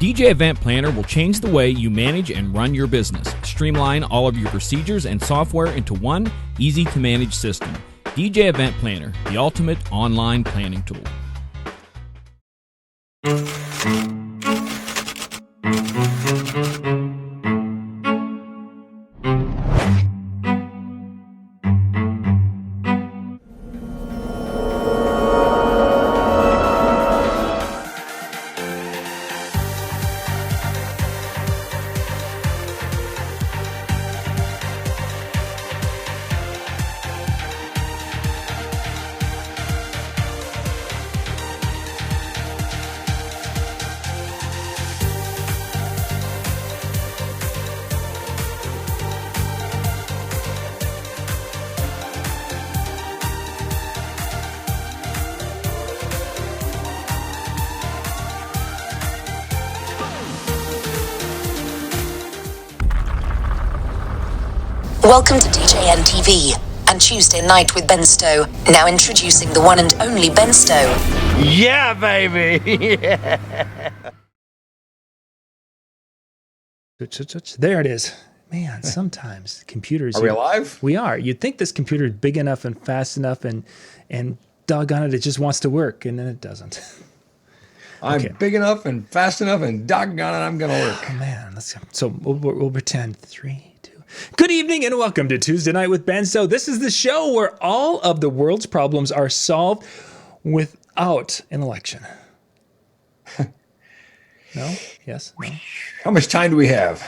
DJ Event Planner will change the way you manage and run your business. Streamline all of your procedures and software into one easy-to-manage system. DJ Event Planner, the ultimate online planning tool. Welcome to DJNTV and Tuesday Night with Ben Stowe. Now introducing the one and only Ben Stowe. Yeah, baby. Yeah. There it is. Man, sometimes computers... Are we alive? We are. You'd think this computer is big enough and fast enough and doggone it just wants to work, and then it doesn't. I'm big enough and fast enough and doggone it, I'm going to work. Oh, man. So we'll pretend. 3, 2... Good evening and welcome to Tuesday Night with Ben Stowe. This is the show where all of the world's problems are solved without an election. No? Yes? No? How much time do we have?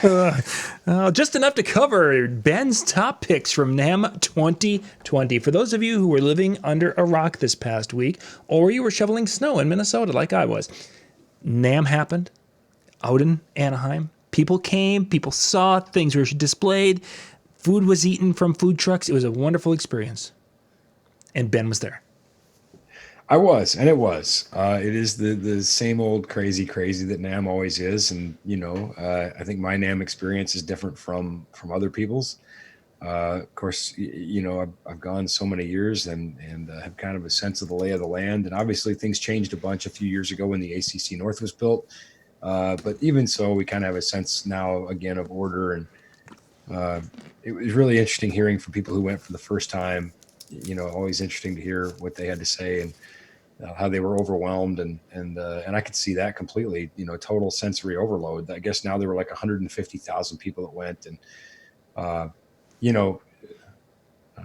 Just enough to cover Ben's top picks from NAMM 2020. For those of you who were living under a rock this past week, or you were shoveling snow in Minnesota like I was, NAMM happened out in Anaheim. People came, people saw, things were displayed, food was eaten from food trucks. It was a wonderful experience. And Ben was there. I was, and it was. It is the same old crazy that NAMM always is. And, I think my NAMM experience is different from other people's. Of course, I've gone so many years and have kind of a sense of the lay of the land. And obviously things changed a bunch a few years ago when the ACC North was built. But even so, we kind of have a sense now again of order, and it was really interesting hearing from people who went for the first time. Always interesting to hear what they had to say and how they were overwhelmed, and I could see that completely. Total sensory overload. I guess now there were like 150,000 people that went, and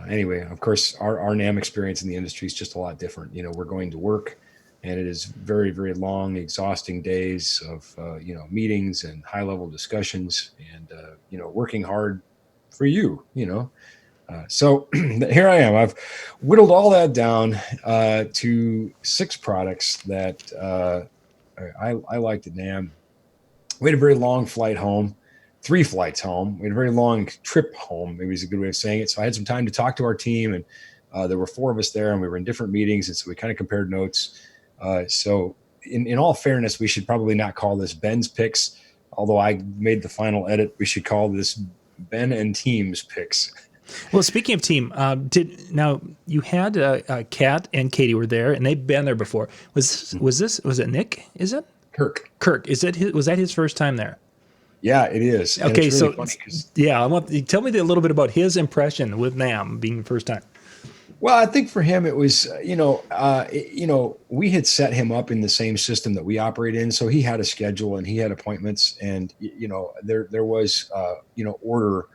anyway, of course, our NAMM experience in the industry is just a lot different. We're going to work. And it is very, very long, exhausting days of, meetings and high level discussions and, working hard for you, So here I am. I've whittled all that down to 6 products that I liked at NAMM. We had a very long flight home, 3 flights home. We had a very long trip home, maybe is a good way of saying it. So I had some time to talk to our team, and there were 4 of us there, and we were in different meetings. And so we kind of compared notes. So in all fairness, we should probably not call this Ben's picks, although I made the final edit. We should call this Ben and Team's picks. Well, speaking of team, you had Kat and Katie were there, and they've been there before. Was it Nick? Is it Kirk? Was that his first time there? Yeah, it is. And okay, it's really so funny I want you tell me a little bit about his impression with NAMM being the first time. Well, I think for him, it was, we had set him up in the same system that we operate in. So he had a schedule and he had appointments, and, there was, order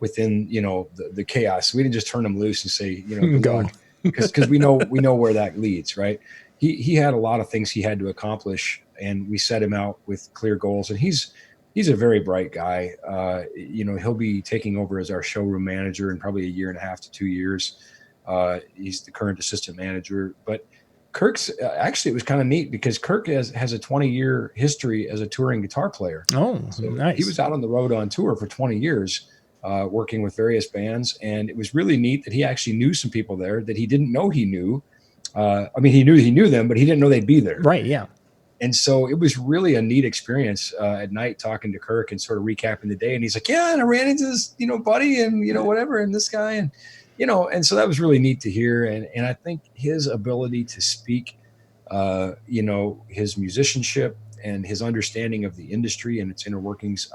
within, the chaos. We didn't just turn him loose and say, go, because we know where that leads. Right. He had a lot of things he had to accomplish, and we set him out with clear goals, and he's a very bright guy. He'll be taking over as our showroom manager in probably 1.5 to 2 years. He's the current assistant manager, but Kirk's actually, it was kind of neat because Kirk has a 20-year history as a touring guitar player. Oh, so nice. He was out on the road on tour for 20 years, working with various bands. And it was really neat that he actually knew some people there that he didn't know he knew. He knew them, but he didn't know they'd be there. Right. Yeah. And so it was really a neat experience at night talking to Kirk and sort of recapping the day. And he's like, yeah, and I ran into this, buddy and, whatever, and this guy. And, and so that was really neat to hear. And I think his ability to speak, his musicianship and his understanding of the industry and its inner workings,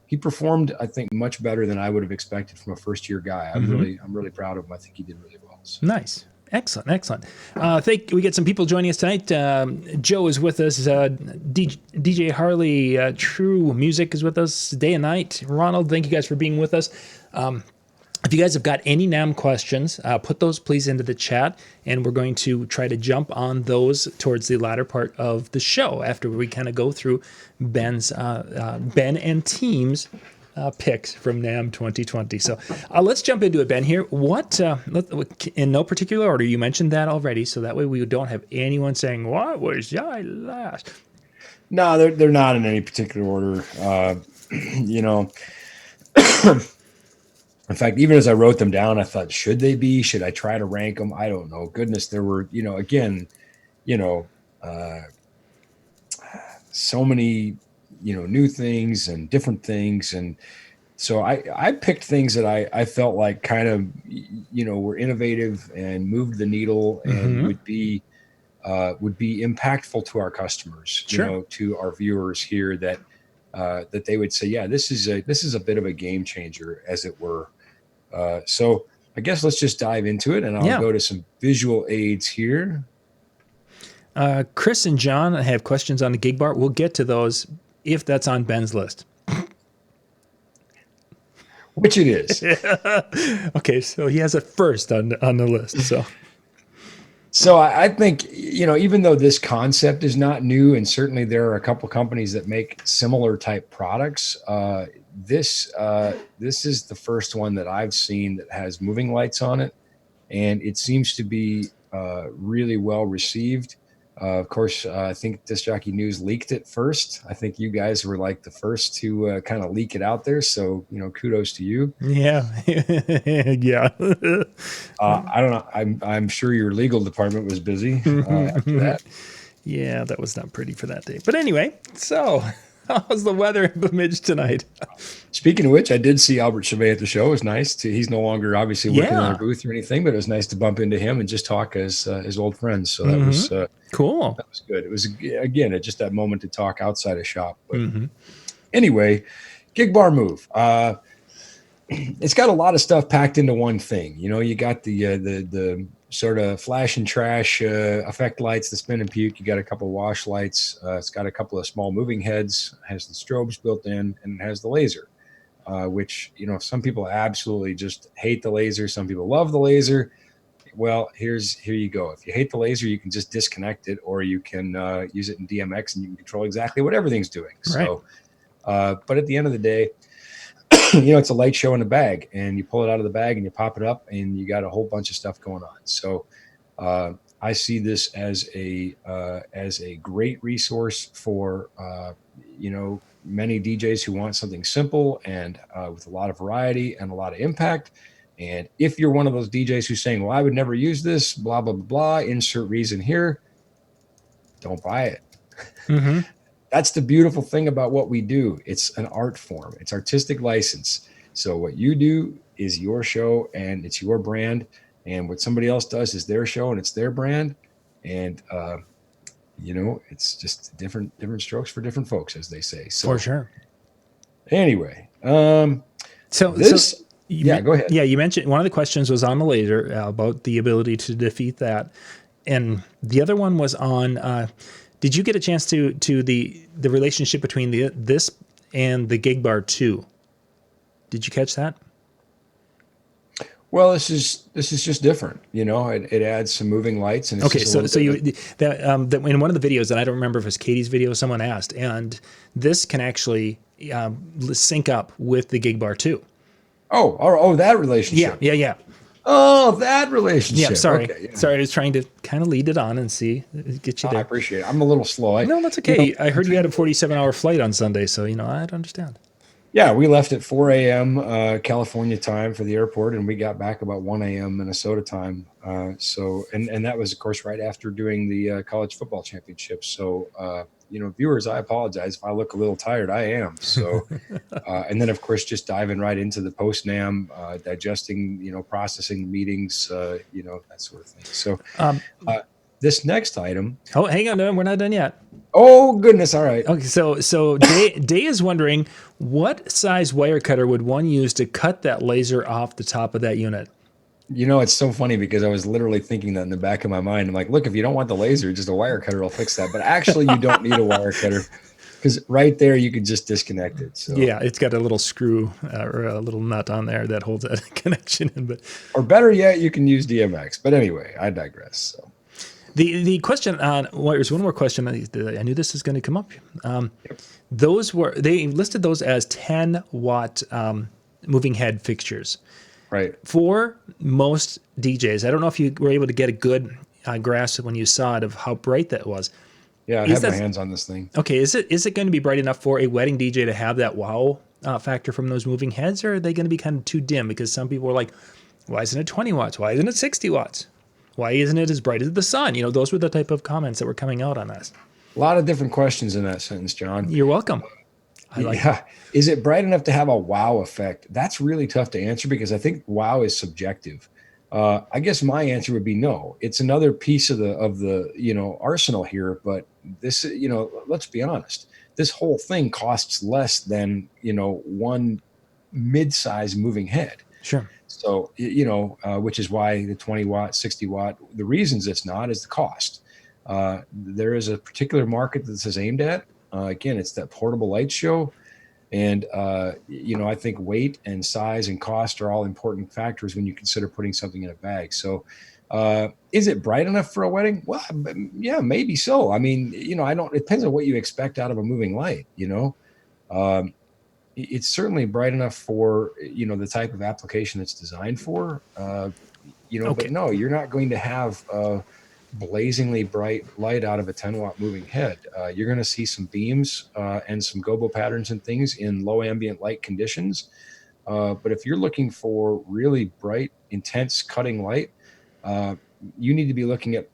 he performed, I think, much better than I would have expected from a first-year guy. I'm really proud of him. I think he did really well. So. Nice. Excellent. I think we get some people joining us tonight. Joe is with us. DJ Harley, True Music is with us day and night. Ronald, thank you guys for being with us. If you guys have got any NAMM questions, put those please into the chat, and we're going to try to jump on those towards the latter part of the show after we kind of go through Ben and team's picks from NAMM 2020. So let's jump into it, Ben. Here, what in no particular order? You mentioned that already, so that way we don't have anyone saying what was I last. No, they're not in any particular order. You know. In fact, even as I wrote them down, I thought, should they be? Should I try to rank them? I don't know. Goodness, there were, so many, new things and different things. And so I picked things that I felt like kind of, were innovative and moved the needle and would be impactful to our customers, to our viewers here that they would say, yeah, this is a bit of a game changer, as it were. So I guess let's just dive into it, and I'll go to some visual aids here. Chris and John have questions on the Gigbar. We'll get to those if that's on Ben's list. Which it is. Okay, so he has it first on the list. So I think, even though this concept is not new, and certainly there are a couple companies that make similar type products, this is the first one that I've seen that has moving lights on it, and it seems to be really well received. Of course, I think Disc Jockey News leaked it first. I think you guys were like the first to kind of leak it out there. So, kudos to you. Yeah. Yeah. I don't know. I'm sure your legal department was busy after that. Yeah, that was not pretty for that day. But anyway, so how's the weather in Bemidji tonight? Speaking of which, I did see Albert Chevet at the show. It was nice. He's no longer obviously working in our booth or anything, but it was nice to bump into him and just talk as old friends. So that was cool. That was good. It was, again, just that moment to talk outside of shop. But anyway, Gigbar Move. It's got a lot of stuff packed into one thing. You got the sort of flash and trash effect lights, the spin and puke. You got a couple of wash lights. It's got a couple of small moving heads. It has the strobes built in, and it has the laser, which, some people absolutely just hate the laser. Some people love the laser. Well, here you go. If you hate the laser, you can just disconnect it, or you can use it in DMX, and you can control exactly what everything's doing. Right. So, but at the end of the day, it's a light show in a bag, and you pull it out of the bag and you pop it up, and you got a whole bunch of stuff going on. So I see this as a great resource for many DJs who want something simple and with a lot of variety and a lot of impact. And if you're one of those DJs who's saying, well, I would never use this, blah, blah, blah, insert reason here, don't buy it. That's the beautiful thing about what we do. It's an art form. It's artistic license. So what you do is your show, and it's your brand. And what somebody else does is their show, and it's their brand. And, it's just different strokes for different folks, as they say. So, for sure. Anyway, go ahead. Yeah, you mentioned one of the questions was on the laser about the ability to defeat that. And the other one was on... did you get a chance to the relationship between this and the Gigbar 2? Did you catch that? Well, this is just different. It adds some moving lights. And it's in one of the videos, and I don't remember if it was Katie's video, someone asked, and this can actually sync up with the Gigbar 2. Oh, that relationship. Yeah. Oh, that relationship. Yeah, sorry. Okay, Sorry, I was trying to kind of lead it on and get you there. I appreciate it. I'm a little slow. No, that's okay. I heard you had a 47-hour flight on Sunday, so, I'd understand. Yeah, we left at 4 a.m. California time for the airport, and we got back about 1 a.m. Minnesota time. And that was, of course, right after doing the college football championship. So, viewers, I apologize if I look a little tired. I am. So, and then, of course, just diving right into the post-NAMM, digesting, processing meetings, that sort of thing. So this next item. Oh, hang on. No, we're not done yet. Oh goodness! All right. Okay, so Day is wondering what size wire cutter would one use to cut that laser off the top of that unit? It's so funny because I was literally thinking that in the back of my mind. I'm like, look, if you don't want the laser, just a wire cutter will fix that. But actually, you don't need a wire cutter because right there you could just disconnect it. So, Yeah, it's got a little screw or a little nut on there that holds that connection in. But or better yet, you can use DMX. But anyway, I digress. So. the question on wires, one more question. I knew this is going to come up. They listed those as 10-watt moving head fixtures. Right. For most DJs, I don't know if you were able to get a good grasp when you saw it of how bright that was. Yeah, I have my hands on this thing. Okay, is it going to be bright enough for a wedding DJ to have that wow factor from those moving heads, or are they going to be kind of too dim? Because some people are like, why isn't it 20 watts? Why isn't it 60 watts? Why isn't it as bright as the sun? Those were the type of comments that were coming out on us. A lot of different questions in that sentence, John. You're welcome. Is it bright enough to have a wow effect? That's really tough to answer because I think wow is subjective. I guess my answer would be no. It's another piece of the arsenal here, but this, let's be honest. This whole thing costs less than, one mid-size moving head. Sure. So, which is why the 20 watt, 60 watt, the reasons it's not is the cost. There is a particular market that this is aimed at. Again, it's that portable light show. And, I think weight and size and cost are all important factors when you consider putting something in a bag. So is it bright enough for a wedding? Well, yeah, maybe so. I mean, it depends on what you expect out of a moving light, it's certainly bright enough for, the type of application it's designed for, okay. But no, you're not going to have blazingly bright light out of a 10-watt moving head. You're going to see some beams and some gobo patterns and things in low ambient light conditions. But if you're looking for really bright, intense cutting light, you need to be looking at,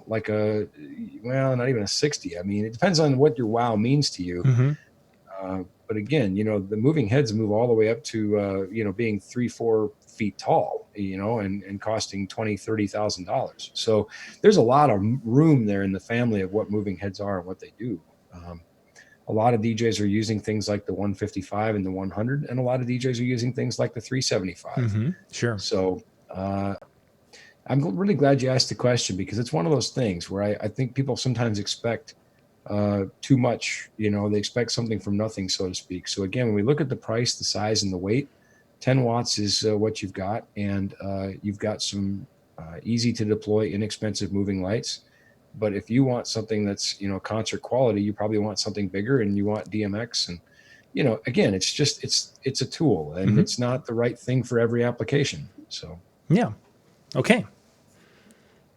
like not even a 60. I mean, it depends on what your wow means to you. Mm-hmm. But again, the moving heads move all the way up to, being 3-4 feet tall, and costing $20,000-$30,000. So there's a lot of room there in the family of what moving heads are and what they do. A lot of DJs are using things like the 155 and the 100, and a lot of DJs are using things like the 375. Mm-hmm. Sure. So I'm really glad you asked the question because it's one of those things where I think people sometimes expect too much, they expect something from nothing, so to speak. So again, when we look at the price, the size, and the weight, 10 watts is what you've got, and you've got some easy to deploy, inexpensive moving lights. But if you want something that's, concert quality, you probably want something bigger, and you want DMX. And, again, it's a tool, and mm-hmm. It's not the right thing for every application. So yeah, okay.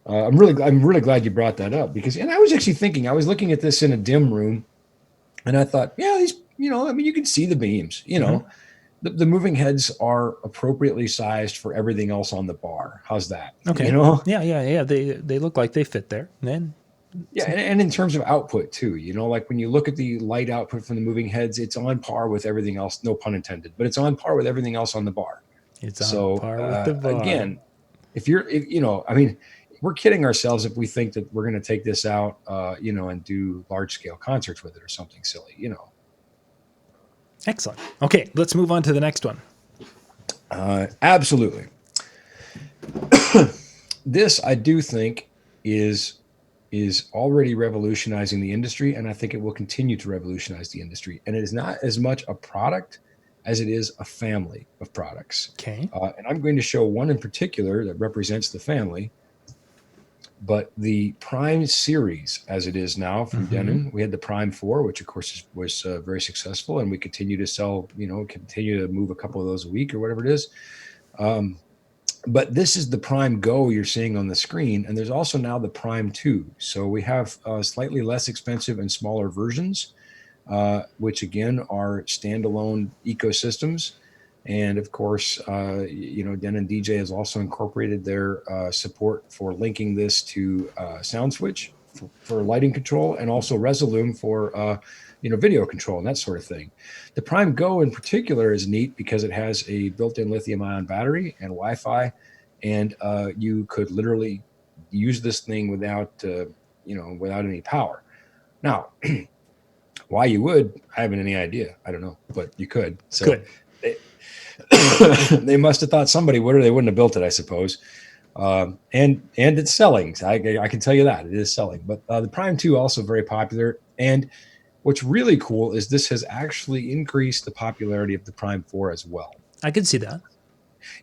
I'm really glad you brought that up because, and I was actually thinking, I was looking at this in a dim room, and I thought, yeah, these, you can see the beams, mm-hmm. The moving heads are appropriately sized for everything else on the bar. How's that? Okay. Yeah. They look like they fit there. Then. Yeah, and in terms of output too, like when you look at the light output from the moving heads, it's on par with everything else. No pun intended, but it's on par with everything else on the bar. It's on par with the bar. Again, we're kidding ourselves if we think that we're going to take this out, and do large scale concerts with it or something silly, Excellent. Okay, let's move on to the next one. Absolutely. This, I do think, is already revolutionizing the industry, and I think it will continue to revolutionize the industry. And it is not as much a product as it is a family of products. Okay. And I'm going to show one in particular that represents the family. But the Prime series, as it is now from mm-hmm. Denon, we had the Prime 4, which of course was very successful, and we continue to sell, continue to move a couple of those a week or whatever it is. But this is the Prime Go you're seeing on the screen, and there's also now the Prime 2. So we have slightly less expensive and smaller versions, which again are standalone ecosystems. And of course, Denon DJ has also incorporated their support for linking this to SoundSwitch for lighting control, and also Resolume for video control and that sort of thing. The Prime Go in particular is neat because it has a built-in lithium-ion battery and Wi-Fi, and you could literally use this thing without any power. Now, why you would, I haven't any idea. I don't know, but you could. So Good. they must have thought somebody would, or they wouldn't have built it, I suppose. And it's selling. I can tell you that it is selling. But the Prime 2 also very popular. And what's really cool is this has actually increased the popularity of the Prime 4 as well. I could see that.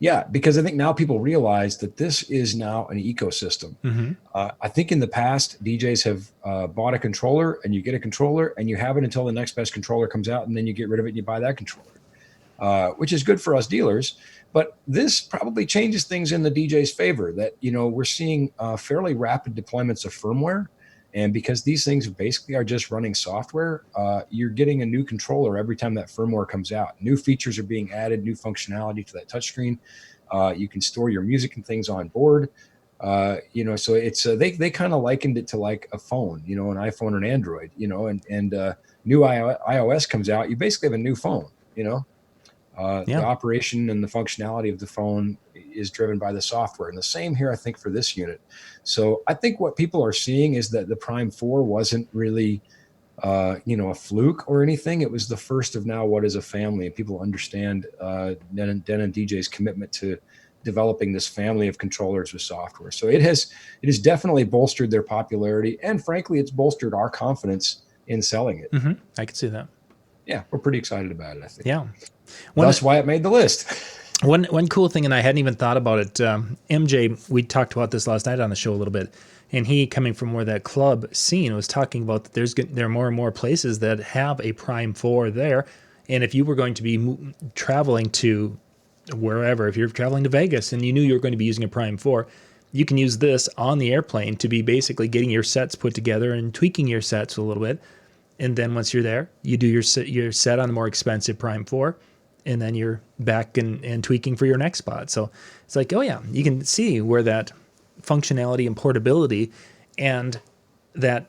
Yeah, because I think now people realize that this is now an ecosystem. I think in the past, DJs have bought a controller, and you get a controller, and you have it until the next best controller comes out, and then you get rid of it and you buy that controller, which is good for us dealers. But this probably changes things in the DJ's favor, that, we're seeing fairly rapid deployments of firmware. And because these things basically are just running software, you're getting a new controller every time that firmware comes out. New features are being added, new functionality to that touchscreen. You can store your music and things on board. So it's they kind of likened it to like a phone, an iPhone or an Android, and new iOS comes out. You basically have a new phone, The operation and the functionality of the phone is driven by the software. And the same here, I think, for this unit. So I think what people are seeing is that the Prime 4 wasn't really, a fluke or anything. It was the first of now what is a family. And people understand Denon DJ's commitment to developing this family of controllers with software. So it has definitely bolstered their popularity. And frankly, it's bolstered our confidence in selling it. I can see that. Yeah, we're pretty excited about it, I think. Yeah. That's why it made the list. One cool thing, and I hadn't even thought about it, MJ, we talked about this last night on the show a little bit, and he, coming from more that club scene, was talking about that there are more and more places that have a Prime 4 there, and if you were going to be traveling to wherever, if you're traveling to Vegas and you knew you were going to be using a Prime 4, you can use this on the airplane to be basically getting your sets put together and tweaking your sets a little bit, and then once you're there, you do your set on the more expensive Prime 4, and then you're back and tweaking for your next spot. So it's like, oh yeah, you can see where that functionality and portability and that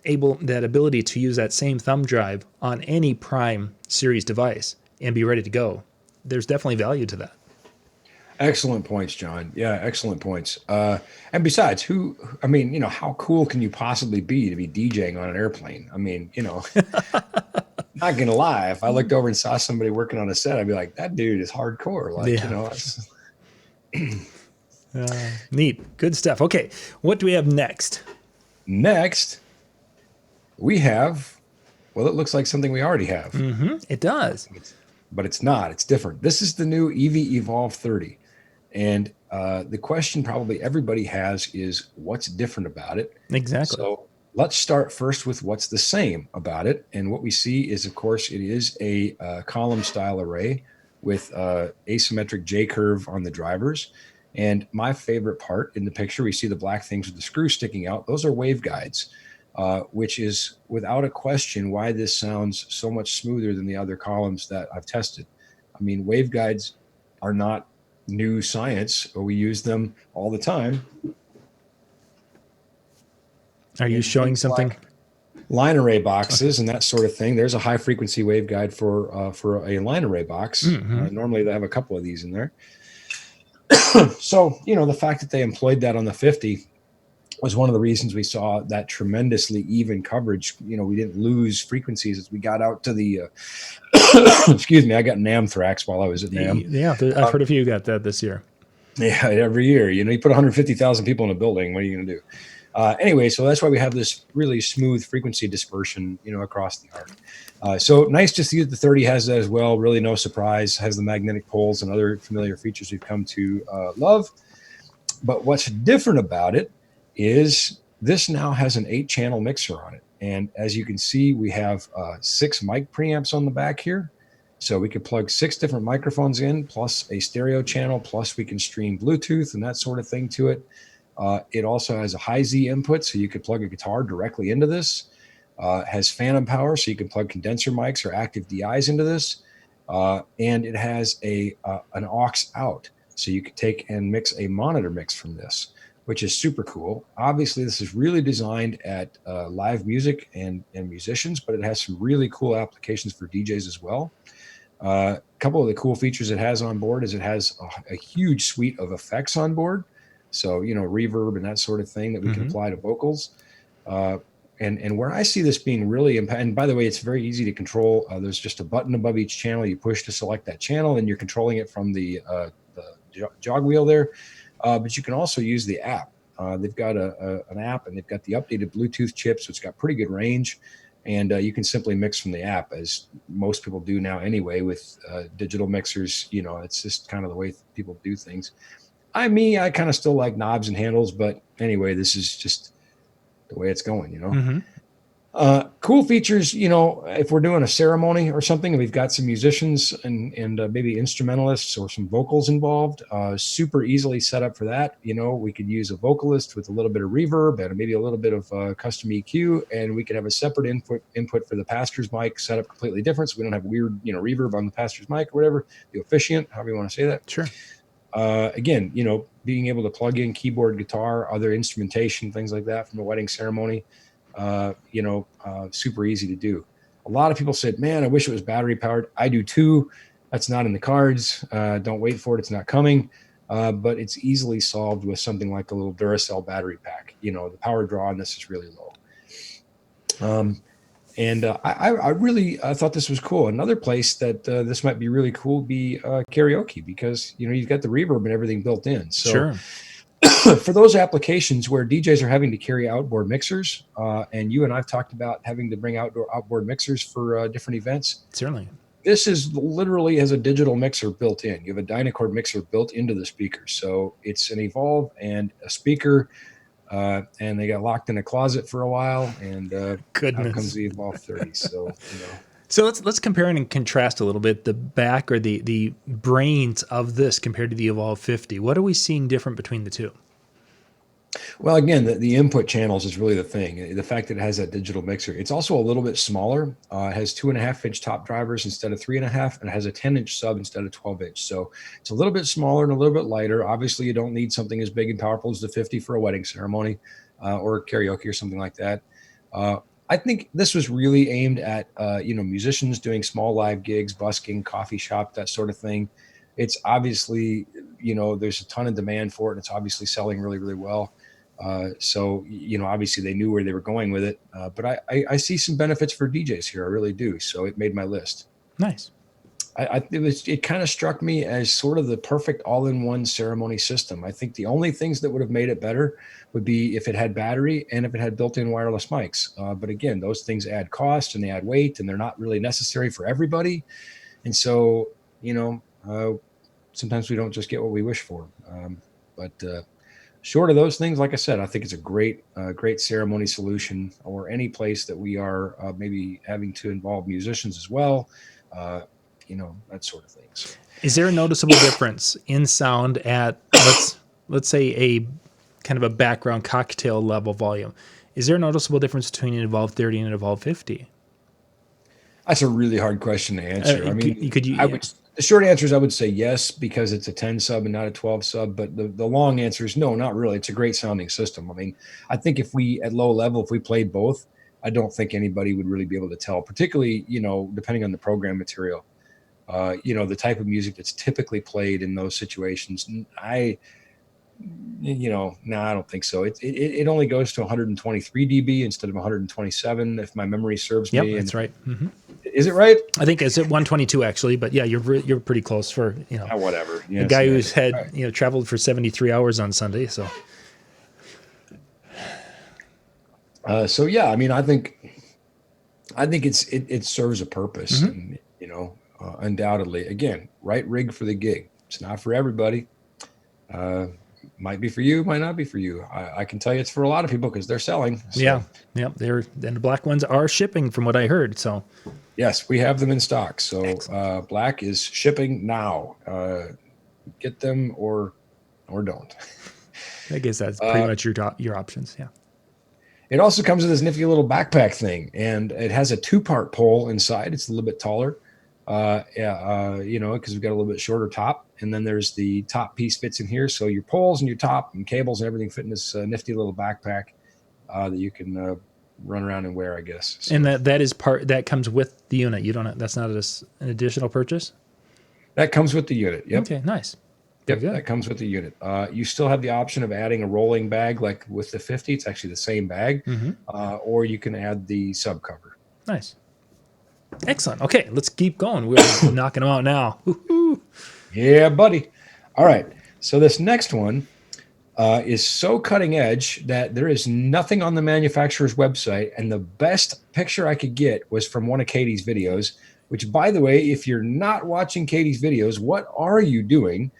ability to use that same thumb drive on any Prime series device and be ready to go. There's definitely value to that. Excellent points, John. Yeah, excellent points. And besides, how cool can you possibly be to be DJing on an airplane? Not gonna lie, if I looked over and saw somebody working on a set, I'd be like, that dude is hardcore. Neat. Good stuff. Okay, what do we have next? Next, we have, it looks like something we already have. It does. But it's not. It's different. This is the new Evey Evolve 30. And the question probably everybody has is, what's different about it? Exactly. So let's start first with what's the same about it. And what we see is, of course, it is a column style array with asymmetric J-curve on the drivers. And my favorite part in the picture, we see the black things with the screw sticking out. Those are waveguides, which is without a question why this sounds so much smoother than the other columns that I've tested. Waveguides are not new science, or we use them all the time. Are you showing something? Line array boxes and that sort of thing. There's a high frequency waveguide for a line array box. Normally they have a couple of these in there. So, the fact that they employed that on the 50 was one of the reasons we saw that tremendously even coverage. We didn't lose frequencies as we got out to the, excuse me, I got NAMM thrax while I was at NAMM. Yeah, I've heard a few got that this year. Yeah, every year. You put 150,000 people in a building, what are you going to do? Anyway, so that's why we have this really smooth frequency dispersion, across the arc. So nice to see that the 30 has that as well. Really no surprise. Has the magnetic poles and other familiar features we've come to love. But what's different about it is this now has an 8-channel mixer on it. And as you can see, we have 6 mic preamps on the back here. So we could plug 6 different microphones in, plus a stereo channel, plus we can stream Bluetooth and that sort of thing to it. It also has a high Z input, so you could plug a guitar directly into this. Has phantom power, so you can plug condenser mics or active DIs into this. And it has an aux out, so you could take and mix a monitor mix from this, which is super cool. Obviously, this is really designed at live music and musicians, but it has some really cool applications for DJs as well. A couple of the cool features it has on board is it has a huge suite of effects on board. So, reverb and that sort of thing that we can apply to vocals. And where I see this being really, and by the way, it's very easy to control. There's just a button above each channel. You push to select that channel, and you're controlling it from the jog wheel there. But you can also use the app. They've got an app, and they've got the updated Bluetooth chip, so it's got pretty good range. And you can simply mix from the app, as most people do now anyway with digital mixers. You know, it's just kind of the way people do things. I kind of still like knobs and handles, but anyway, this is just the way it's going, you know. Mm-hmm. Cool features, you know, if we're doing a ceremony or something, and we've got some musicians and maybe instrumentalists or some vocals involved, super easily set up for that. You know, we could use a vocalist with a little bit of reverb and maybe a little bit of custom EQ, and we could have a separate input for the pastor's mic set up completely different, so we don't have weird, you know, reverb on the pastor's mic or whatever, the officiant, however you want to say that. Sure. Again, you know, being able to plug in keyboard, guitar, other instrumentation, things like that from a wedding ceremony, super easy to do. A lot of people said, man, I wish it was battery powered. I do too. That's not in the cards. Don't wait for it. It's not coming. But it's easily solved with something like a little Duracell battery pack. You know, the power draw on this is really low. I really thought this was cool. Another place that this might be really cool would be karaoke, because, you know, you've got the reverb and everything built in. So Sure. For those applications where DJs are having to carry outboard mixers, and you and I've talked about having to bring outboard mixers for different events. Certainly. This is literally has a digital mixer built in. You have a Dynacord mixer built into the speaker. So it's an Evolve and a speaker. And they got locked in a closet for a while, and out comes the Evolve 30. So, you know. So let's compare and contrast a little bit the back or the brains of this compared to the Evolve 50. What are we seeing different between the two? Well, again, the input channels is really the thing. The fact that it has that digital mixer. It's also a little bit smaller. It has 2.5-inch top drivers instead of 3.5, and it has a 10-inch sub instead of 12-inch. So it's a little bit smaller and a little bit lighter. Obviously, you don't need something as big and powerful as the 50 for a wedding ceremony or karaoke or something like that. I think this was really aimed at musicians doing small live gigs, busking, coffee shop, that sort of thing. It's obviously, you know, there's a ton of demand for it, and it's obviously selling really, really well. So, you know, obviously they knew where they were going with it. But I see some benefits for DJs here. I really do. So it made my list. Nice. It kind of struck me as sort of the perfect all-in-one ceremony system. I think the only things that would have made it better would be if it had battery and if it had built-in wireless mics. But again, those things add cost and they add weight, and they're not really necessary for everybody. And so, you know, sometimes we don't just get what we wish for. But short of those things, like I said, I think it's a great ceremony solution, or any place that we are maybe having to involve musicians as well. You know, that sort of things. Is there a noticeable difference in sound at let's say a kind of a background cocktail level volume? Is there a noticeable difference between an Evolve 30 and an Evolve 50? That's a really hard question to answer. The short answer is I would say yes, because it's a 10 sub and not a 12 sub. But the long answer is no, not really. It's a great sounding system. I mean, I think if we at low level, if we played both, I don't think anybody would really be able to tell, particularly, you know, depending on the program material. You know, the type of music that's typically played in those situations. I don't think so. It only goes to 123 dB instead of 127, if my memory serves me. Yep, that's right. Mm-hmm. Is it right? I think it's at 122 actually, but yeah, you're pretty close for, you know, whatever. Yes, the guy who's had you know traveled for 73 hours on Sunday. So. So yeah, I mean, I think it serves a purpose, mm-hmm. and you know. Undoubtedly, again, right rig for the gig. It's not for everybody. Might be for you, might not be for you. I can tell you it's for a lot of people because they're selling. So. Yeah. And the black ones are shipping, from what I heard. So, yes, we have them in stock. So black is shipping now. Get them or don't. I guess that's pretty much your options. Yeah. It also comes with this nifty little backpack thing, and it has a 2-part pole inside. It's a little bit taller. You know, because we've got a little bit shorter top, and then there's the top piece fits in here. So your poles and your top and cables and everything fit in this nifty little backpack that you can run around and wear, I guess. So, and that is that comes with the unit. You don't. That's not an additional purchase. That comes with the unit. Yep. Okay. Nice. Yep, that comes with the unit. You still have the option of adding a rolling bag like with the 50. It's actually the same bag. Or you can add the subcover. Nice. Excellent. Okay, let's keep going. We're knocking them out now. Woo-hoo. Yeah, buddy. All right. So this next one is so cutting edge that there is nothing on the manufacturer's website. And the best picture I could get was from one of Katie's videos, which, by the way, if you're not watching Katie's videos, what are you doing?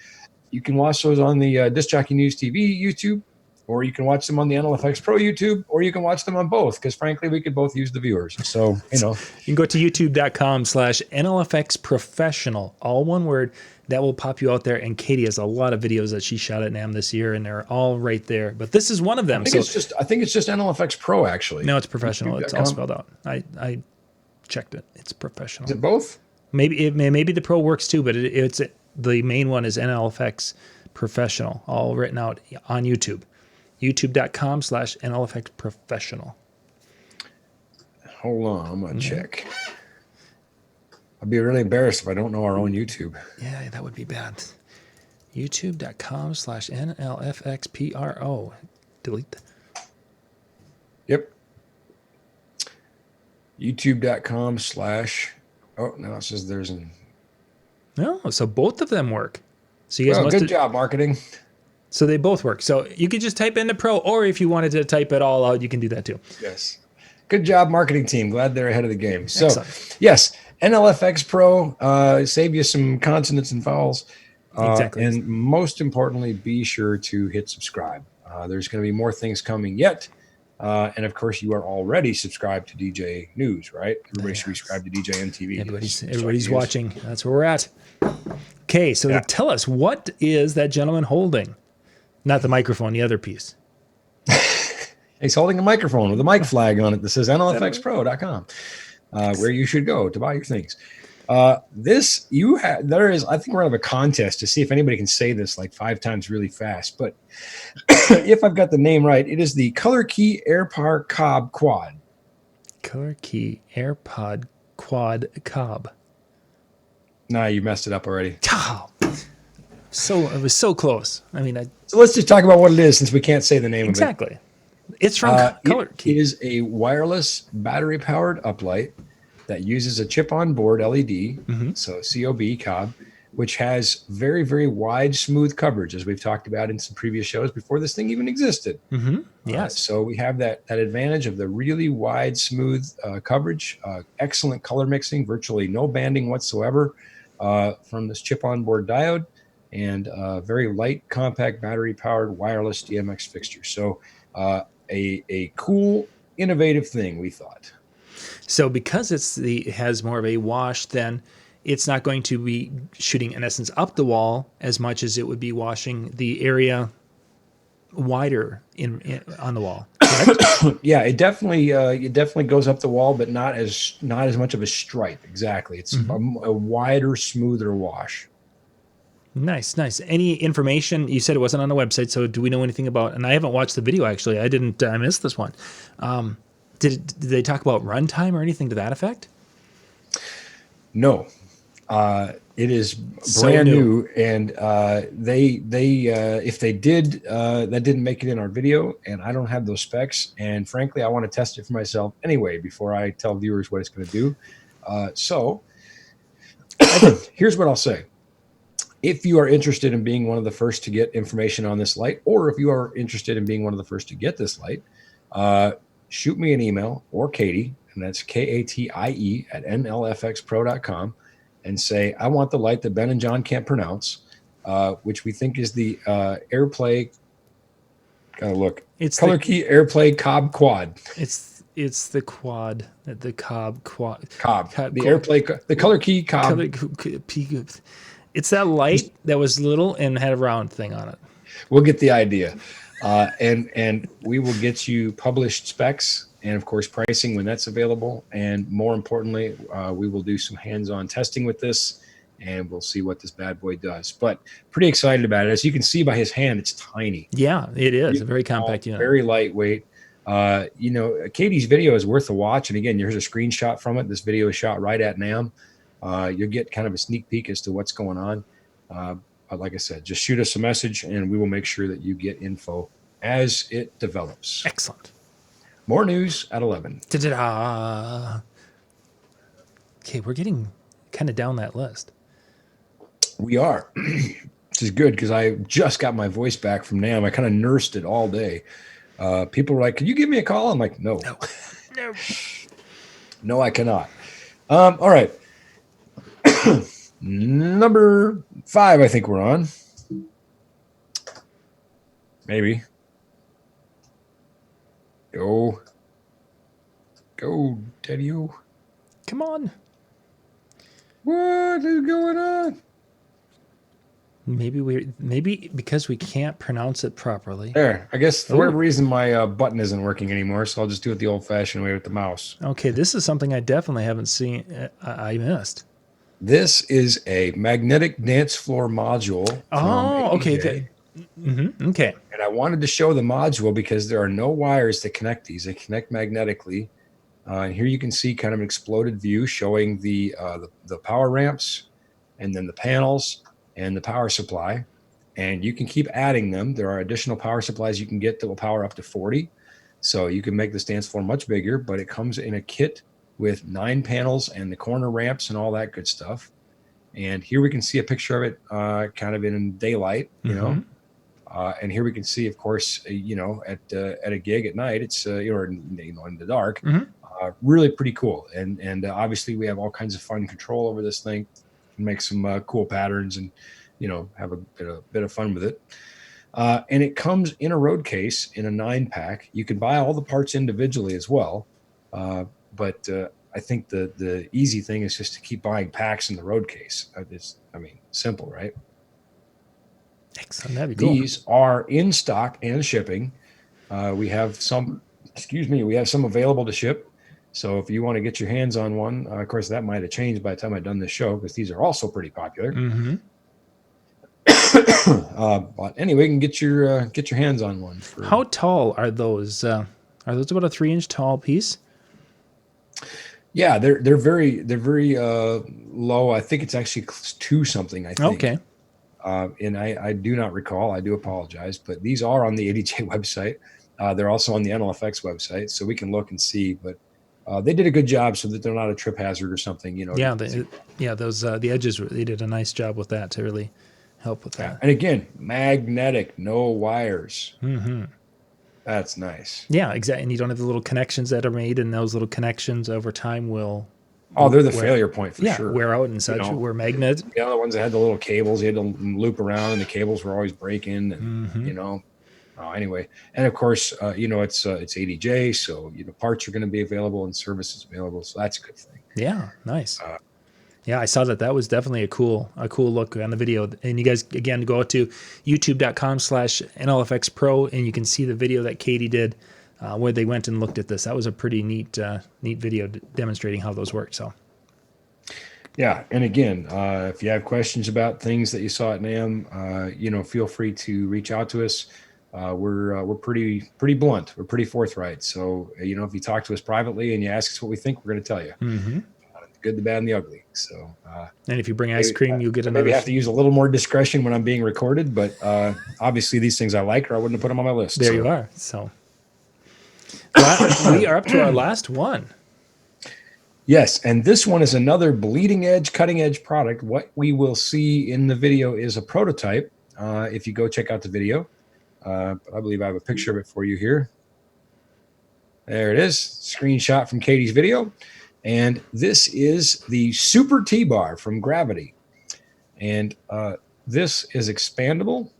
You can watch those on the Disc Jockey News TV YouTube, or you can watch them on the NLFX Pro YouTube, or you can watch them on both, because frankly, we could both use the viewers. So, you know. You can go to youtube.com/NLFX Professional, all one word. That will pop you out there. And Katie has a lot of videos that she shot at NAMM this year, and they're all right there. But this is one of them. I think it's just NLFX Pro, actually. No, it's professional. It's all spelled out. I checked it. It's professional. Is it both? Maybe the Pro works too, but it's the main one is NLFX Professional, all written out on YouTube. youtube.com/NLFX Professional. Hold on, I'm gonna check. I'd be really embarrassed if I don't know our own YouTube. Yeah, that would be bad. youtube.com/NLFXPRO. Delete. Yep. youtube.com/ oh, no, it says there's an... No, so both of them work. So you guys well, good job, marketing. So they both work. So you could just type in the Pro, or if you wanted to type it all out, you can do that too. Yes. Good job, marketing team. Glad they're ahead of the game. So, excellent. Yes, NLFX Pro, save you some consonants and vowels. Exactly. And most importantly, be sure to hit subscribe. There's going to be more things coming yet. And of course, you are already subscribed to DJ News, right? Everybody should subscribe to DJNTV. Everybody's watching. That's where we're at. Okay, so tell us, what is that gentleman holding? Not the microphone, the other piece. He's holding a microphone with a mic flag on it that says NLFXPro.com, where you should go to buy your things. I think we're going to have a contest to see if anybody can say this like 5 times really fast. But if I've got the name right, it is the Color Key AirPod Cob Quad. Color Key AirPod Quad Cob. Nah, you messed it up already. Oh, it was so close. I mean, so let's just talk about what it is, since we can't say the name of it. Exactly. It's from Color Key. It is a wireless battery-powered uplight that uses a chip-on-board LED, so COB cob, which has very, very wide, smooth coverage, as we've talked about in some previous shows before this thing even existed. Yes. So we have that advantage of the really wide, smooth coverage, excellent color mixing, virtually no banding whatsoever from this chip-on-board diode, and very light, compact, battery-powered wireless DMX fixture. So a cool, innovative thing, we thought. So because it has more of a wash, then it's not going to be shooting, in essence, up the wall as much as it would be washing the area wider on the wall. Correct? Yeah, it definitely goes up the wall, but not as much of a stripe. Exactly, it's a wider, smoother wash. Nice. Any information? You said it wasn't on the website, so do we know anything about? And I haven't watched the video actually. I missed this one. Did they talk about runtime or anything to that effect? No, it is brand new, and they if they did, that didn't make it in our video, and I don't have those specs. And frankly, I want to test it for myself anyway before I tell viewers what it's going to do. So here's what I'll say. If you are interested in being one of the first to get information on this light, or if you are interested in being one of the first to get this light, shoot me an email, or Katie, and that's Katie at NLFXPro.com, and say, I want the light that Ben and John can't pronounce, which we think is the AirPlay. Gotta look. It's Color Key AirPlay Cob Quad. It's the quad, the Cob Quad. Cob. The AirPlay, the Color Key Cob. It's that light that was little and had a round thing on it. We'll get the idea. And we will get you published specs and, of course, pricing when that's available. And more importantly, we will do some hands-on testing with this, and we'll see what this bad boy does. But pretty excited about it. As you can see by his hand, it's tiny. Yeah, it is. A very compact unit. Very lightweight. Katie's video is worth a watch. And again, here's a screenshot from it. This video is shot right at NAMM. You'll get kind of a sneak peek as to what's going on. like I said, just shoot us a message and we will make sure that you get info as it develops. Excellent. More news at 11. Ta-da! Okay, we're getting kind of down that list. We are, which is good because I just got my voice back from NAMM. I kind of nursed it all day. People were like, "Can you give me a call?" I'm like, "No, No. no, I cannot." All right, number 5. I think we're on. Maybe. Go, Daddy-o. Come on. What is going on? Maybe because we can't pronounce it properly. There, I guess for whatever reason my button isn't working anymore, so I'll just do it the old-fashioned way with the mouse. Okay, this is something I definitely haven't seen. I missed. This is a magnetic dance floor module. Oh, from okay. AJ. Okay. And I wanted to show the module because there are no wires to connect these. They connect magnetically. And here you can see kind of an exploded view showing the power ramps and then the panels and the power supply. And you can keep adding them. There are additional power supplies you can get that will power up to 40. So you can make this dance floor much bigger, but it comes in a kit with 9 panels and the corner ramps and all that good stuff. And here we can see a picture of it kind of in daylight, you know. And here we can see, of course, at a gig at night, it's or in the dark, really pretty cool. And obviously we have all kinds of fun control over this thing, make some cool patterns, and have a bit of fun with it. And it comes in a road case in a 9-pack. You can buy all the parts individually as well, but I think the easy thing is just to keep buying packs in the road case. Simple, right? Excellent. That'd be cool. These are in stock and shipping. We have some available to ship. So if you want to get your hands on one, of course, that might have changed by the time I've done this show because these are also pretty popular. But anyway, you can get your hands on one. How tall are those? Are those about a 3-inch tall piece? Yeah, they're very low. I think it's actually 2 something. I think. Okay. And I do not recall. I do apologize, but these are on the ADJ website. They're also on the NLFX website, so we can look and see. But they did a good job so that they're not a trip hazard or something. Yeah, those the edges. They did a nice job with that to really help with that. And again, magnetic, no wires. That's nice. Yeah, exactly. And you don't have the little connections that are made, and those little connections over time will. Oh, they're the failure point for sure. Wear out and such. We're magnets. The other ones that had the little cables, you had to loop around, and the cables were always breaking. And anyway, and of course, it's ADJ, so parts are going to be available and services available, so that's a good thing. Yeah, nice. Yeah, I saw that was definitely a cool look on the video. And you guys, again, go out to youtube.com/NLFX Pro, and you can see the video that Katie did where they went and looked at this. That was a pretty neat video demonstrating how those work. So, yeah, and again, if you have questions about things that you saw at NAMM, feel free to reach out to us. We're pretty blunt. We're pretty forthright. So, if you talk to us privately and you ask us what we think, we're going to tell you. The good, the bad, and the ugly. So, and if you bring ice cream, you'll get another. Maybe have to use a little more discretion when I'm being recorded, but obviously these things I like, or I wouldn't have put them on my list. There you are. So, we are up to our last one. Yes, and this one is another bleeding edge, cutting edge product. What we will see in the video is a prototype. If you go check out the video, I believe I have a picture of it for you here. There it is, screenshot from Katie's video. And this is the Super TBar from Gravity. And this is expandable,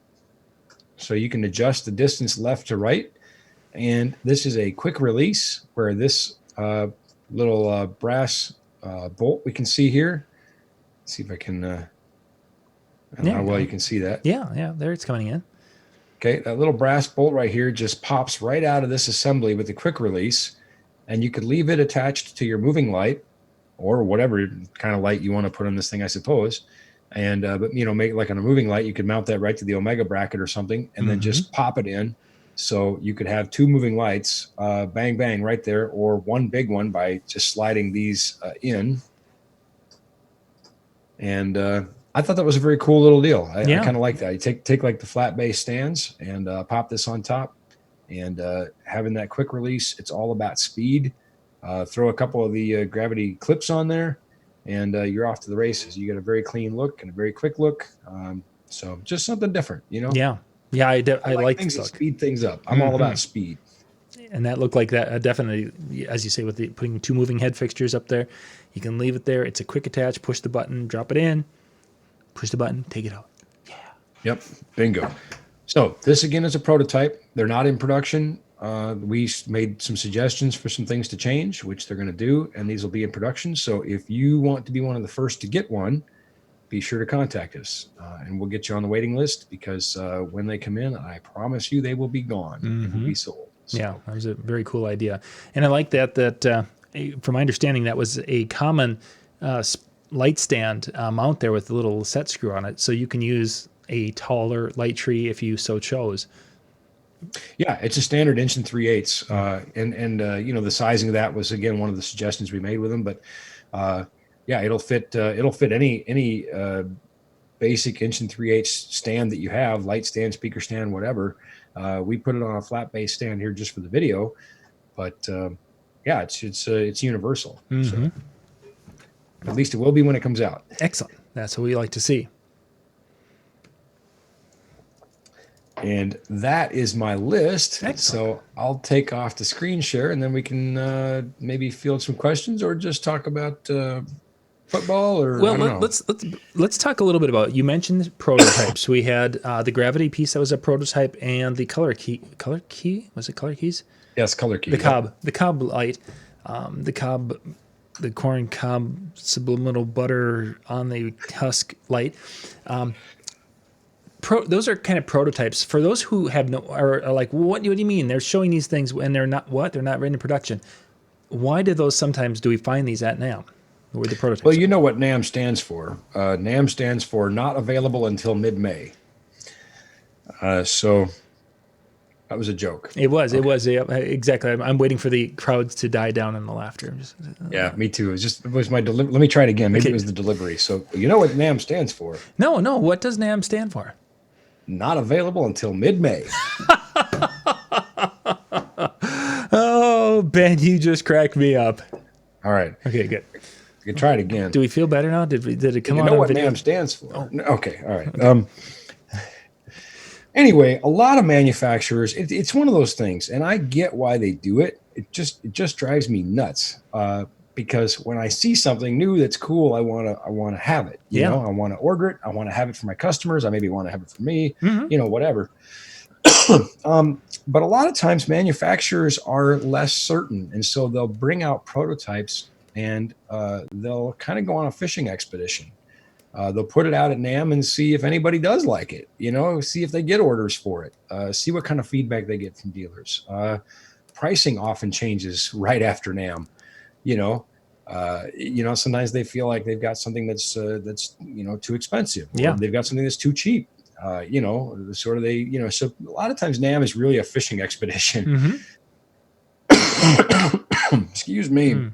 so you can adjust the distance left to right. And this is a quick release where this little brass bolt we can see here. Let's see if I can, I don't know how well you can see that. Yeah, there it's coming in. Okay, that little brass bolt right here just pops right out of this assembly with a quick release. And you could leave it attached to your moving light or whatever kind of light you want to put on this thing, I suppose. And, but make like on a moving light, you could mount that right to the Omega bracket or something, and then just pop it in. So you could have 2 moving lights, bang, bang right there, or one big one by just sliding these in. And I thought that was a very cool little deal. I Yeah. kind of like that. You take like the flat base stands and pop this on top, and having that quick release. It's all about speed. Throw a couple of the gravity clips on there, and you're off to the races. You get a very clean look and a very quick look. So just something different, you know? Yeah. Yeah, I like things the that look. speed things up. I'm all about speed. And that looked like that definitely, as you say, with putting two moving head fixtures up there. You can leave it there. It's a quick attach. Push the button, drop it in. Push the button, take it out. Yeah. Yep. Bingo. So this again is a prototype. They're not in production. We made some suggestions for some things to change, which they're going to do, and these will be in production. So if you want to be one of the first to get one, be sure to contact us, and we'll get you on the waiting list, because when they come in, I promise you they will be gone. They will be sold. So, Yeah, that was a very cool idea. And I like that from my understanding, that was a common light stand mount there with a little set screw on it. So you can use a taller light tree if you so chose. yeah, it's a standard 1 3/8, and you know, the sizing of that was again one of the suggestions we made with them. But yeah, it'll fit any basic 1 3/8 stand that you have, light stand, speaker stand, whatever. We put it on a flat base stand here just for the video, but yeah, it's universal. So at least it will be when it comes out. Excellent. That's what we like to see. And that is my list. Excellent. So I'll take off the screen share, and then we can maybe field some questions or just talk about football. Or Well, I don't know. let's talk a little bit about. You mentioned prototypes. We had the gravity piece that was a prototype, and the color key. Color key, was it color keys? Yes, color key. The cob light, the corn cob subliminal butter on the husk light. Those are kind of prototypes. For those who have are like, what do you mean? They're showing these things and they're not They're not ready in production. Why do we find these at NAMM? Where the prototypes? Well, you know what NAMM stands for. NAMM stands for not available until mid-May. So that was a joke. It was. Yeah, exactly. I'm waiting for the crowds to die down in the laughter. Yeah, me too. It was my delivery. Let me try it again. Maybe Okay. it was the delivery. So you know what NAMM stands for? No. What does NAMM stand for? Not available until mid-May. Oh, Ben, you just cracked me up. All right. Okay, good. You can try it again. Do we feel better now? Did it come You out know on what video? NAMM stands for? Oh. Okay. All right. Anyway, a lot of manufacturers, it's one of those things, and I get why they do it. It just drives me nuts. Because when I see something new that's cool, I want to have it. You know, I want to order it. I want to have it for my customers. I maybe want to have it for me. You know, whatever. But a lot of times manufacturers are less certain, and so they'll bring out prototypes, and they'll kind of go on a fishing expedition. They'll put it out at NAMM and see if anybody does like it. You know, see if they get orders for it. See what kind of feedback they get from dealers. Pricing often changes right after NAMM. You know, sometimes they feel like they've got something that's too expensive. Or they've got something that's too cheap. So a lot of times NAMM is really a fishing expedition. Excuse me.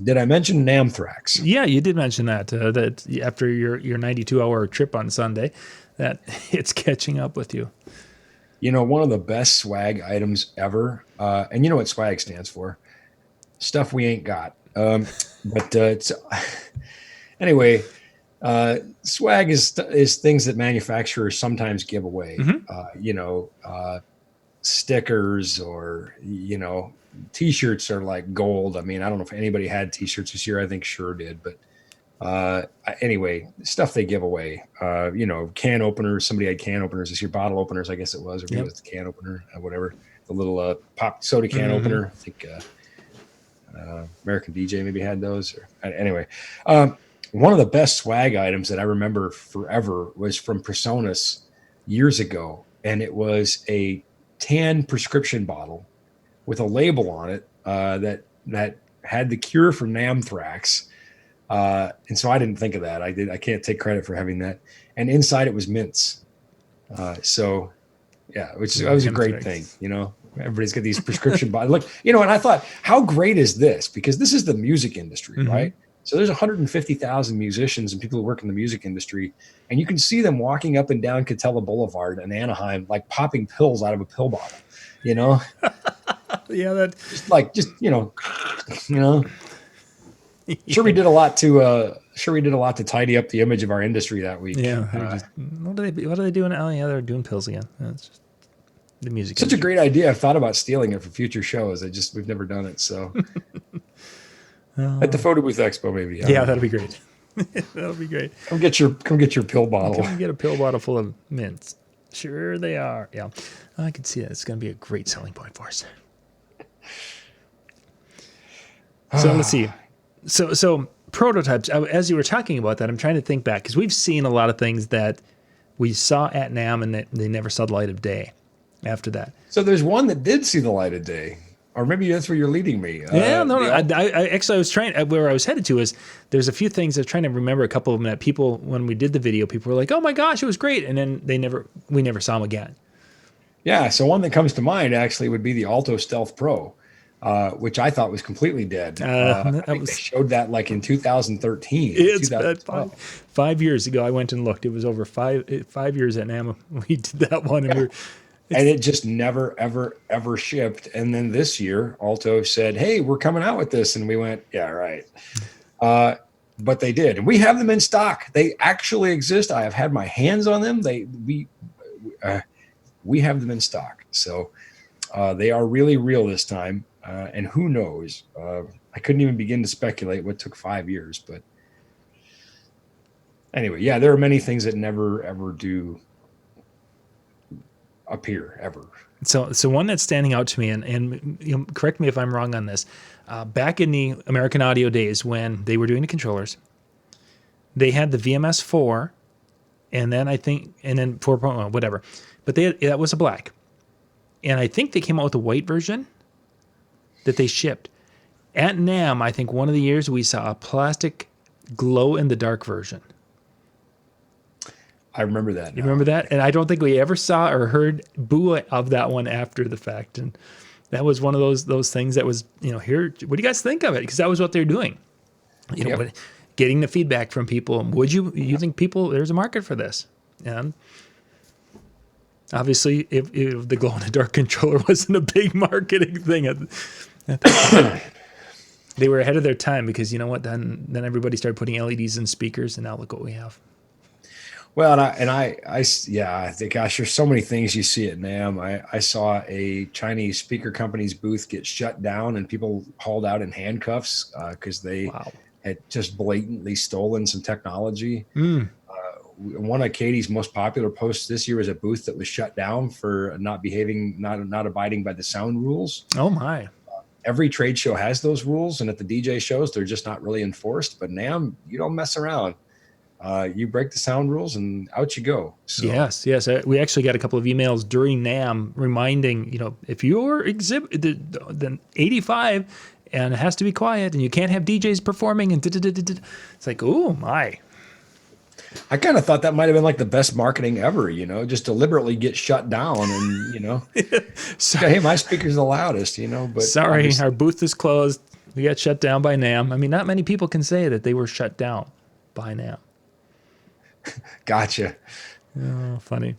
Did I mention NAMthrax? Yeah, you did mention that. That after your 92-hour trip on Sunday, that it's catching up with you. You know, one of the best swag items ever. And you know what swag stands for? Stuff we ain't got. Anyway, swag is things that manufacturers sometimes give away. Stickers, or T-shirts are like gold. I mean, I don't know if anybody had T-shirts this year. I think Sure did, but anyway, stuff they give away. Can openers. Somebody had can openers this year. Bottle openers, I guess it was, or maybe it was the can opener, whatever. The little pop soda can opener. I think American DJ maybe had those. Anyway, one of the best swag items that I remember forever was from Personas years ago, and it was a tan prescription bottle with a label on it that had the cure for NAMthrax. And so I didn't think of that. I can't take credit for having that. And inside it was mints. So yeah, that was a great thing. Everybody's got these prescription bottles. Look, and I thought, how great is this? Because this is the music industry, right? So there's 150,000 musicians and people who work in the music industry, and you can see them walking up and down Catella Boulevard in Anaheim, like popping pills out of a pill bottle, you know? Yeah, that just you know. Sure, we did a lot to tidy up the image of our industry that week. Yeah. What are they doing? Oh, yeah, they're doing pills again. That's just the music. Such a great idea. I've thought about stealing it for future shows. We've never done it. So at the Photo Booth Expo, maybe. Yeah, that'll be great. That'll be great. Come get your pill bottle. Come get a pill bottle full of mints. Sure they are. Yeah, I can see that. It's going to be a great selling point for us. So let's see. So prototypes, as you were talking about that, I'm trying to think back, because we've seen a lot of things that we saw at NAMM and that they never saw the light of day after that. So there's one that did see the light of day, or maybe that's where you're leading me. I actually, I was trying, where I was headed to is there's a few things I was trying to remember, a couple of them that people, when we did the video, people were like, oh my gosh, it was great. And then we never saw them again. Yeah. So one that comes to mind actually would be the Alto Stealth Pro. Which I thought was completely dead. I think they showed that like in 2013. It's 5 years ago. I went and looked. It was over 5 years at NAMM. We did that one, and and it just never, ever, ever shipped. And then this year, Alto said, "Hey, we're coming out with this," and we went, "Yeah, right." But they did, and we have them in stock. They actually exist. I have had my hands on them. We have them in stock. So they are really real this time. And who knows? I couldn't even begin to speculate what took 5 years. But anyway, yeah, there are many things that never, ever do appear, ever. So one that's standing out to me, and you know, correct me if I'm wrong on this, back in the American Audio days when they were doing the controllers, they had the VMS 4, and then 4.1, whatever. But that was a black. And I think they came out with a white version that they shipped. At NAMM, I think one of the years we saw a plastic glow-in-the-dark version. I remember that. You remember that? And I don't think we ever saw or heard boo of that one after the fact. And that was one of those things that was, here, what do you guys think of it? Because that was what they're doing. But getting the feedback from people. Would you think there's a market for this? And obviously, if the glow-in-the-dark controller wasn't a big marketing thing, they were ahead of their time, because you know what? Then everybody started putting LEDs in speakers, and now look what we have. Well, I think, gosh, there's so many things you see at NAMM. I saw a Chinese speaker company's booth get shut down, and people hauled out in handcuffs because they had just blatantly stolen some technology. One of Katie's most popular posts this year was a booth that was shut down for not abiding by the sound rules. Oh my. Every trade show has those rules, and at the DJ shows, they're just not really enforced. But NAMM, you don't mess around. You break the sound rules, and out you go. So. Yes. We actually got a couple of emails during NAMM reminding, if you're then 85 and it has to be quiet, and you can't have DJs performing, and it's like, oh my. I kind of thought that might have been like the best marketing ever, just deliberately get shut down and, hey, my speaker's the loudest, but sorry, our booth is closed. We got shut down by NAMM. I mean, not many people can say that they were shut down by NAMM. Gotcha. Oh, funny.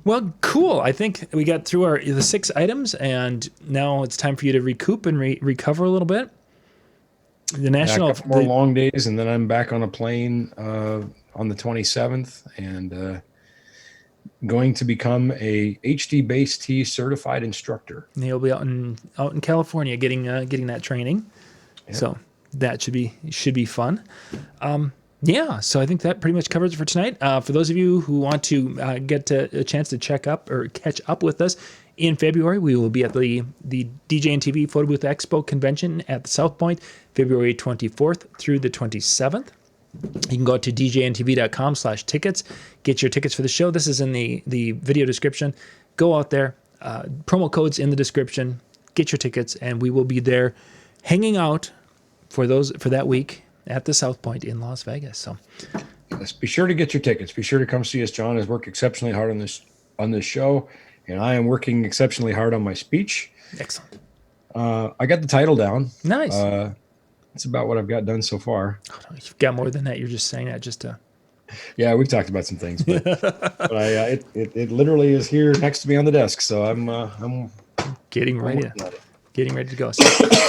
Well, cool. I think we got through the 6 items, and now it's time for you to recoup and recover a little bit. The national, a couple more long days, and then I'm back on a plane on the 27th, and going to become a HD Bass T certified instructor. And he'll be out in California getting that training. Yeah. So that should be fun. So I think that pretty much covers it for tonight. For those of you who want to get a chance to check up or catch up with us, in February, we will be at the DJNTV Photo Booth Expo Convention at the South Point, February 24th through the 27th. You can go to djntv.com/tickets, get your tickets for the show. This is in the video description. Go out there, promo codes in the description, get your tickets, and we will be there hanging out for that week at the South Point in Las Vegas. So yes, be sure to get your tickets. Be sure to come see us. John has worked exceptionally hard on this show. And I am working exceptionally hard on my speech. Excellent. I got the title down. Nice. That's about what I've got done so far. Oh, no, you've got more than that. You're just saying that just to. Yeah, we've talked about some things, but, it literally is here next to me on the desk. So I'm getting ready to go. So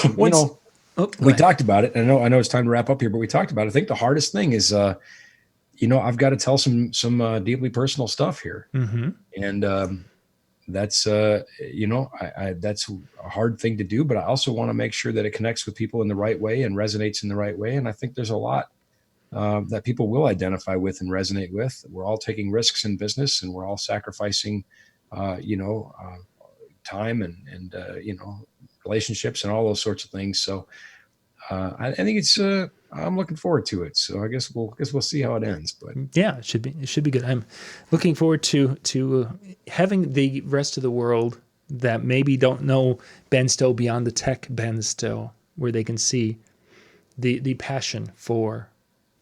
you know, go we ahead. talked about it. And I know it's time to wrap up here, but we talked about it. I think the hardest thing is, I've got to tell some deeply personal stuff here, and that's that's a hard thing to do. But I also want to make sure that it connects with people in the right way and resonates in the right way. And I think there's a lot that people will identify with and resonate with. We're all taking risks in business, and we're all sacrificing, time and relationships and all those sorts of things. So I think it's I'm looking forward to it. So I guess we'll see how it ends. But yeah, it should be good. I'm looking forward to having the rest of the world that maybe don't know Ben Stowe beyond the tech Ben Stowe, where they can see the passion for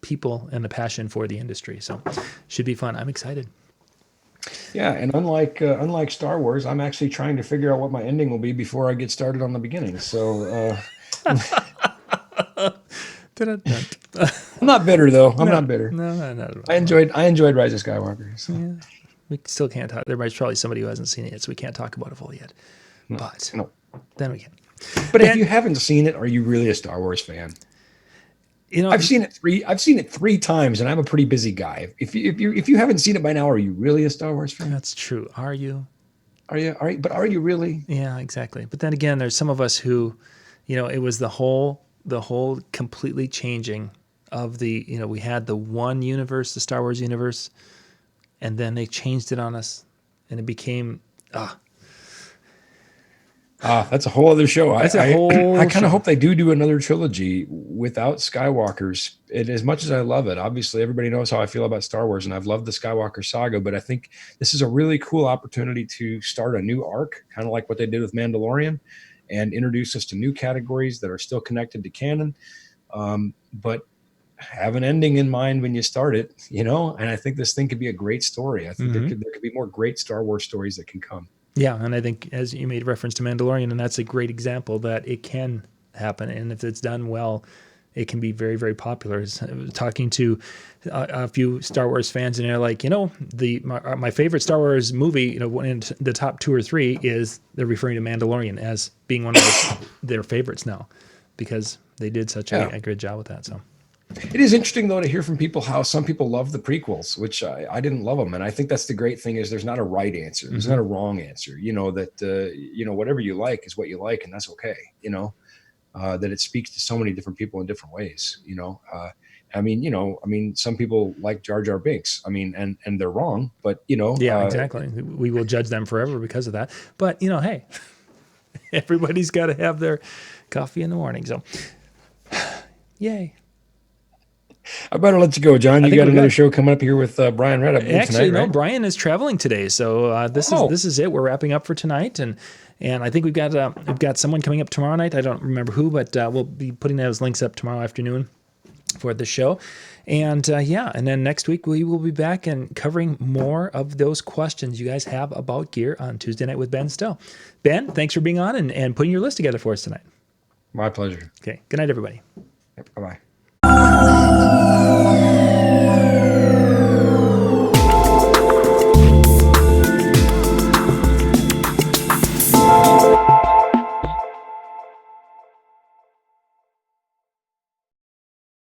people and the passion for the industry. So should be fun. I'm excited. Yeah, and unlike Star Wars, I'm actually trying to figure out what my ending will be before I get started on the beginning. So I'm not bitter though. I'm not bitter. No. I enjoyed Rise of Skywalker. So. Yeah. We still can't talk. There's probably somebody who hasn't seen it yet, so we can't talk about it fully yet. But then we can. But if you haven't seen it, are you really a Star Wars fan? I've seen it three times, and I'm a pretty busy guy. If you haven't seen it by now, are you really a Star Wars fan? That's true. Are you? Are you? But are you really? Yeah, exactly. But then again, there's some of us who, it was the whole completely changing of the, we had the one universe, the Star Wars universe, and then they changed it on us, and it became that's a whole other show. I kind of hope they do another trilogy without Skywalkers. And as much as I love it, obviously everybody knows how I feel about Star Wars, and I've loved the Skywalker saga. But I think this is a really cool opportunity to start a new arc, kind of like what they did with Mandalorian, and introduce us to new categories that are still connected to canon, but have an ending in mind when you start it. And I think this thing could be a great story. I think there could be more great Star Wars stories that can come. Yeah, and I think, as you made reference to Mandalorian, and that's a great example that it can happen, and if it's done well, it can be very, very popular. I was talking to a few Star Wars fans, and they're like, my favorite Star Wars movie, in the top 2 or 3 is, they're referring to Mandalorian as being one of their favorites now, because they did such a good job with that. So. It is interesting, though, to hear from people how some people love the prequels, which I didn't love them. And I think that's the great thing, is there's not a right answer. There's not a wrong answer, whatever you like is what you like. And that's okay. That it speaks to so many different people in different ways, some people like Jar Jar Binks. And they're wrong, but yeah, exactly. We will judge them forever because of that. But, hey, everybody's got to have their coffee in the morning. So yay. I better let you go, John. You got another show coming up here with Brian Red. Actually, tonight, right? No, Brian is traveling today, so this is it. We're wrapping up for tonight, and I think we've got someone coming up tomorrow night. I don't remember who, but we'll be putting those links up tomorrow afternoon for the show, and and then next week we will be back and covering more of those questions you guys have about gear on Tuesday Night with Ben Stowe. Ben, thanks for being on and putting your list together for us tonight. My pleasure. Okay, good night, everybody. Yep, bye-bye.